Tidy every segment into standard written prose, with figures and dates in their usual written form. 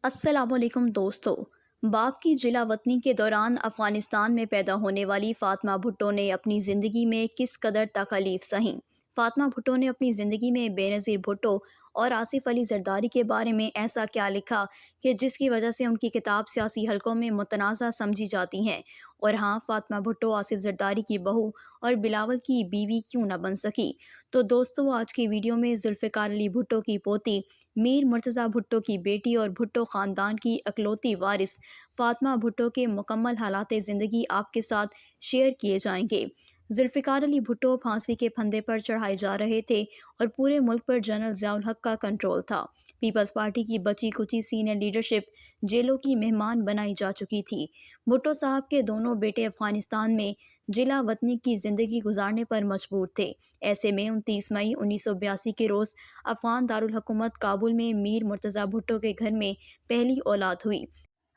السلام علیکم دوستو۔ باپ کی جلا وطنی کے دوران افغانستان میں پیدا ہونے والی فاطمہ بھٹو نے اپنی زندگی میں کس قدر تکالیف سہیں۔ فاطمہ بھٹو نے اپنی زندگی میں بے نظیر بھٹو اور آصف علی زرداری کے بارے میں ایسا کیا لکھا کہ جس کی وجہ سے ان کی کتاب سیاسی حلقوں میں متنازع سمجھی جاتی ہیں، اور ہاں، فاطمہ بھٹو آصف زرداری کی بہو اور بلاول کی بیوی کیوں نہ بن سکی؟ تو دوستو، آج کی ویڈیو میں ذوالفقار علی بھٹو کی پوتی، میر مرتضیٰ بھٹو کی بیٹی اور بھٹو خاندان کی اکلوتی وارث فاطمہ بھٹو کے مکمل حالات زندگی آپ کے ساتھ شیئر کیے جائیں گے۔ ذوالفقار علی بھٹو پھانسی کے پھندے پر چڑھائے جا رہے تھے اور پورے ملک پر جنرل ضیاء الحق کا کنٹرول تھا۔ پیپلز پارٹی کی بچی کچی سینئر لیڈرشپ جیلوں کی مہمان بنائی جا چکی تھی۔ بھٹو صاحب کے دونوں بیٹے افغانستان میں جلا وطنی کی زندگی گزارنے پر مجبور تھے۔ ایسے میں 29 مئی 1982 کے روز افغان دارالحکومت کابل میں میر مرتضیٰ بھٹو کے گھر میں پہلی اولاد ہوئی۔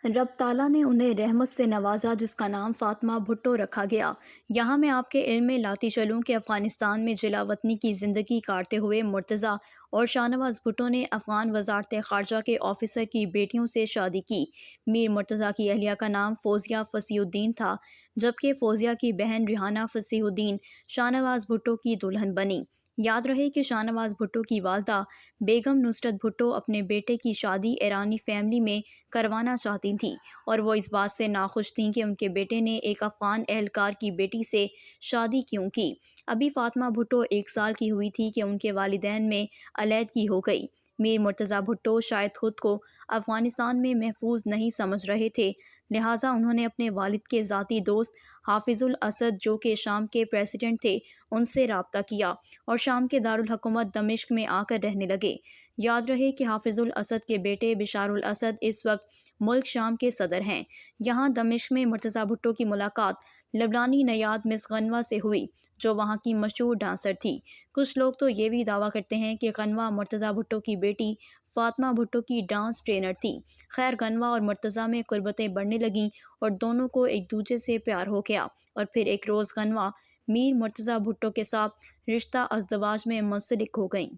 رب تعالیٰ نے انہیں رحمت سے نوازا، جس کا نام فاطمہ بھٹو رکھا گیا۔ یہاں میں آپ کے علم میں لاتی چلوں کہ افغانستان میں جلا وطنی کی زندگی کاٹتے ہوئے مرتضیٰ اور شاہ نواز بھٹو نے افغان وزارت خارجہ کے آفیسر کی بیٹیوں سے شادی کی۔ میر مرتضیٰ کی اہلیہ کا نام فوزیہ فصیح الدین تھا، جبکہ فوزیہ کی بہن ریحانہ فصیح الدین شاہ نواز بھٹو کی دلہن بنی۔ یاد رہے کہ شاہ نواز بھٹو کی والدہ بیگم نصرت بھٹو اپنے بیٹے کی شادی ایرانی فیملی میں کروانا چاہتی تھیں، اور وہ اس بات سے ناخوش تھیں کہ ان کے بیٹے نے ایک افغان اہلکار کی بیٹی سے شادی کیوں کی۔ ابھی فاطمہ بھٹو 1 سال کی ہوئی تھی کہ ان کے والدین میں علیحدگی ہو گئی۔ میر مرتضیٰ بھٹو شاید خود کو افغانستان میں محفوظ نہیں سمجھ رہے تھے، لہٰذا انہوں نے اپنے والد کے ذاتی دوست حافظ الاسد، جو کہ شام کے پریزیڈنٹ تھے، ان سے رابطہ کیا اور شام کے دارالحکومت دمشق میں آ کر رہنے لگے۔ یاد رہے کہ حافظ الاسد کے بیٹے بشار الاسد اس وقت ملک شام کے صدر ہیں۔ یہاں دمشق میں مرتضیٰ بھٹو کی ملاقات لبنانی نیاد مس غنوہ سے ہوئی، جو وہاں کی مشہور ڈانسر تھی۔ کچھ لوگ تو یہ بھی دعویٰ کرتے ہیں کہ غنوہ مرتضیٰ بھٹو کی بیٹی فاطمہ بھٹو کی ڈانس ٹرینر تھی۔ خیر، غنوہ اور مرتضیٰ میں قربتیں بڑھنے لگیں اور دونوں کو ایک دوسرے سے پیار ہو گیا، اور پھر ایک روز غنوہ میر مرتضیٰ بھٹو کے ساتھ رشتہ ازدواج میں منسلک ہو گئیں۔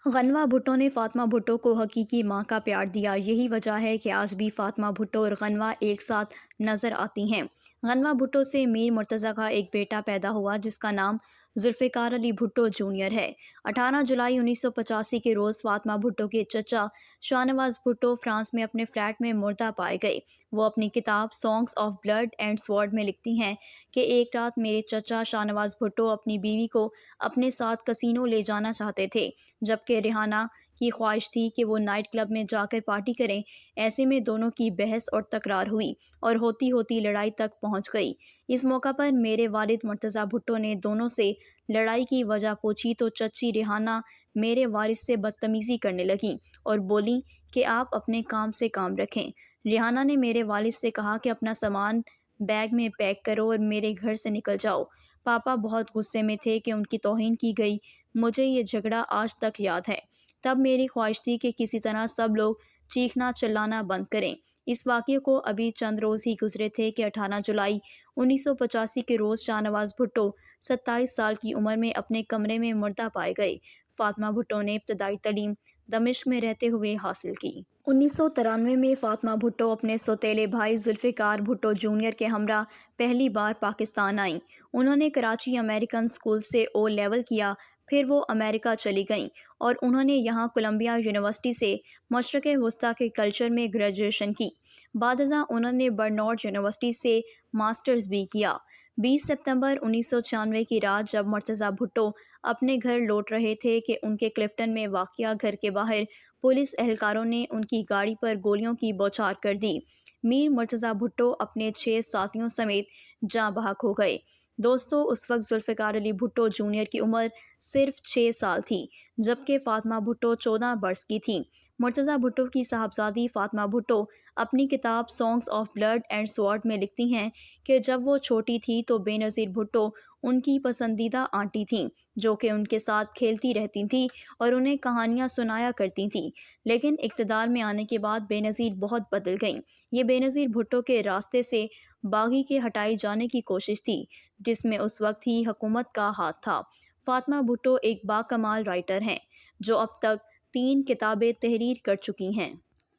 غنوہ بھٹو نے فاطمہ بھٹو کو حقیقی ماں کا پیار دیا۔ یہی وجہ ہے کہ آج بھی فاطمہ بھٹو اور غنوہ ایک ساتھ نظر آتی ہیں۔ غنوہ بھٹو سے میر مرتضیٰ کا ایک بیٹا پیدا ہوا، جس کا نام ذوالفقار علی بھٹو جونیئر ہے۔ 18 جولائی 1985 کے روز فاطمہ بھٹو کے چچا شاہ نواز بھٹو فرانس میں اپنے فلیٹ میں مردہ پائے گئے۔ وہ اپنی کتاب songs of blood and sword میں لکھتی ہیں کہ ایک رات میرے چچا شاہ نواز بھٹو اپنی بیوی کو اپنے ساتھ کسینو لے جانا چاہتے تھے، جبکہ ریحانہ کی خواہش تھی کہ وہ نائٹ کلب میں جا کر پارٹی کریں۔ ایسے میں دونوں کی بحث اور تکرار ہوئی اور ہوتی ہوتی لڑائی تک پہنچ گئی۔ اس موقع پر میرے والد مرتضیٰ بھٹو نے دونوں سے لڑائی کی وجہ پوچھی تو چچی ریحانہ میرے والد سے بدتمیزی کرنے لگیں اور بولیں کہ آپ اپنے کام سے کام رکھیں۔ ریحانہ نے میرے والد سے کہا کہ اپنا سامان بیگ میں پیک کرو اور میرے گھر سے نکل جاؤ۔ پاپا بہت غصے میں تھے کہ ان کی توہین کی گئی۔ مجھے یہ جھگڑا آج تک یاد ہے۔ تب میری خواہش تھی کہ کسی طرح سب لوگ چیخنا چلانا بند کریں۔ اس واقعے کو ابھی چند روز ہی گزرے تھے کہ 18 جولائی 1985 کے روز شاہ نواز بھٹو 27 سال کی عمر میں اپنے کمرے میں مردہ پائے گئے۔ فاطمہ بھٹو نے ابتدائی تعلیم دمشق میں رہتے ہوئے حاصل کی۔ 1993 میں فاطمہ بھٹو اپنے سوتیلے بھائی ذوالفقار بھٹو جونیئر کے ہمراہ پہلی بار پاکستان آئیں۔ انہوں نے کراچی امریکن اسکول سے او لیول کیا، پھر وہ امریکہ چلی گئیں اور انہوں نے یہاں کولمبیا یونیورسٹی سے مشرق وسطیٰ کے کلچر میں گریجویشن کی۔ بعد ازاں انہوں نے برنارڈ یونیورسٹی سے ماسٹرز بھی کیا۔ 20 ستمبر 1996 کی رات جب مرتضیٰ بھٹو اپنے گھر لوٹ رہے تھے کہ ان کے کلفٹن میں واقع گھر کے باہر پولیس اہلکاروں نے ان کی گاڑی پر گولیوں کی بوچھار کر دی۔ میر مرتضیٰ بھٹو اپنے 6 ساتھیوں سمیت جاں بحق ہو گئے۔ دوستو، اس وقت ذوالفقار علی بھٹو جونیئر کی عمر صرف 6 سال تھی، جبکہ فاطمہ بھٹو 14 برس کی تھیں۔ مرتضیٰ بھٹو کی صاحبزادی فاطمہ بھٹو اپنی کتاب songs of blood and sword میں لکھتی ہیں کہ جب وہ چھوٹی تھی تو بے نظیر بھٹو ان کی پسندیدہ آنٹی تھیں، جو کہ ان کے ساتھ کھیلتی رہتی تھیں اور انہیں کہانیاں سنایا کرتی تھیں۔ لیکن اقتدار میں آنے کے بعد بے نظیر بہت بدل گئیں۔ یہ بے نظیر بھٹو کے راستے سے باغی کے ہٹائے جانے کی کوشش تھی، جس میں اس وقت ہی حکومت کا ہاتھ تھا۔ فاطمہ بھٹو ایک باکمال رائٹر ہیں، جو اب تک 3 کتابیں تحریر کر چکی ہیں۔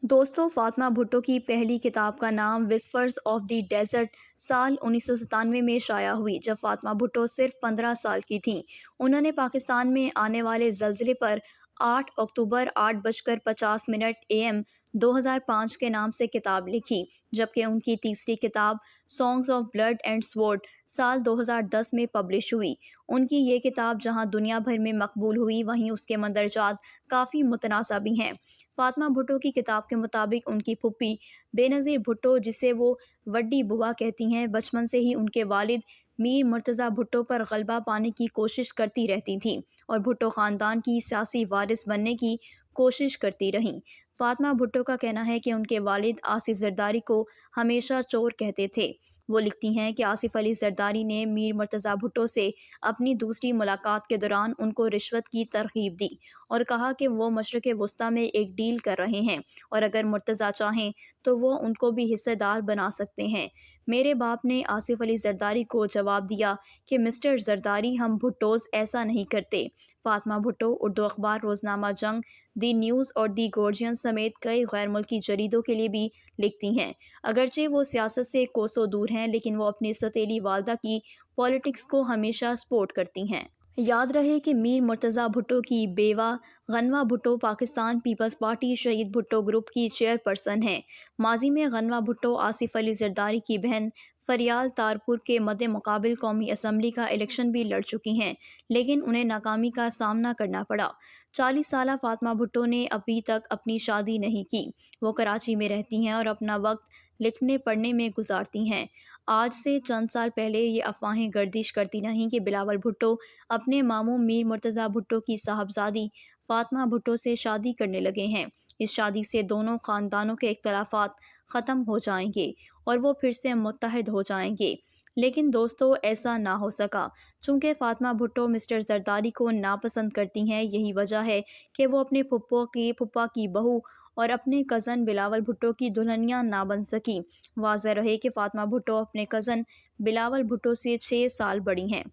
دوستو، فاطمہ بھٹو کی پہلی کتاب کا نام وسپرز آف دی ڈیزرٹ سال 1997 میں شائع ہوئی، جب فاطمہ بھٹو صرف 15 سال کی تھیں۔ انہوں نے پاکستان میں آنے والے زلزلے پر 8 اکتوبر 8:50 AM 2005 کے نام سے کتاب لکھی، جبکہ ان کی تیسری کتاب سانگز آف بلڈ اینڈ سوورڈ سال 2010 میں پبلش ہوئی۔ ان کی یہ کتاب جہاں دنیا بھر میں مقبول ہوئی، وہیں اس کے مندرجات کافی متنازع بھی ہیں۔ فاطمہ بھٹو کی کتاب کے مطابق ان کی پھوپھی بے نظیر بھٹو، جسے وہ وڈی بوا کہتی ہیں، بچپن سے ہی ان کے والد میر مرتضیٰ بھٹو پر غلبہ پانے کی کوشش کرتی رہتی تھیں اور بھٹو خاندان کی سیاسی وارث بننے کی کوشش کرتی رہیں۔ فاطمہ بھٹو کا کہنا ہے کہ ان کے والد آصف زرداری کو ہمیشہ چور کہتے تھے۔ وہ لکھتی ہیں کہ آصف علی زرداری نے میر مرتضیٰ بھٹو سے اپنی دوسری ملاقات کے دوران ان کو رشوت کی ترغیب دی اور کہا کہ وہ مشرق وسطیٰ میں ایک ڈیل کر رہے ہیں اور اگر مرتضیٰ چاہیں تو وہ ان کو بھی حصہ دار بنا سکتے ہیں۔ میرے باپ نے آصف علی زرداری کو جواب دیا کہ مسٹر زرداری، ہم بھٹوز ایسا نہیں کرتے۔ فاطمہ بھٹو اردو اخبار روزنامہ جنگ، دی نیوز اور دی گارڈین سمیت کئی غیر ملکی جریدوں کے لیے بھی لکھتی ہیں۔ اگرچہ وہ سیاست سے کوسوں دور ہیں، لیکن وہ اپنی سوتیلی والدہ کی پالیٹکس کو ہمیشہ سپورٹ کرتی ہیں۔ یاد رہے کہ میر مرتضیٰ بھٹو کی بیوہ غنوہ بھٹو پاکستان پیپلز پارٹی شہید بھٹو گروپ کی چیئرپرسن ہیں۔ ماضی میں غنوہ بھٹو آصف علی زرداری کی بہن فریال تارپور کے مد مقابل قومی اسمبلی کا الیکشن بھی لڑ چکی ہیں، لیکن انہیں ناکامی کا سامنا کرنا پڑا۔ 40 سالہ فاطمہ بھٹو نے ابھی تک اپنی شادی نہیں کی۔ وہ کراچی میں رہتی ہیں اور اپنا وقت لکھنے پڑھنے میں گزارتی ہیں۔ آج سے چند سال پہلے یہ افواہیں گردش کرتی رہیں کہ بلاول بھٹو اپنے ماموں میر مرتضیٰ بھٹو کی صاحبزادی فاطمہ بھٹو سے شادی کرنے لگے ہیں۔ اس شادی سے دونوں خاندانوں کے اختلافات ختم ہو جائیں گے اور وہ پھر سے متحد ہو جائیں گے، لیکن دوستو ایسا نہ ہو سکا۔ چونکہ فاطمہ بھٹو مسٹر زرداری کو ناپسند کرتی ہیں، یہی وجہ ہے کہ وہ اپنے پھپھا کی بہو اور اپنے کزن بلاول بھٹو کی دلہنیاں نہ بن سکیں۔ واضح رہے کہ فاطمہ بھٹو اپنے کزن بلاول بھٹو سے 6 سال بڑی ہیں۔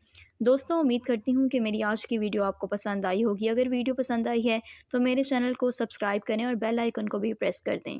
دوستوں، امید کرتی ہوں کہ میری آج کی ویڈیو آپ کو پسند آئی ہوگی۔ اگر ویڈیو پسند آئی ہے تو میرے چینل کو سبسکرائب کریں اور بیل آئیکن کو بھی پریس کر دیں۔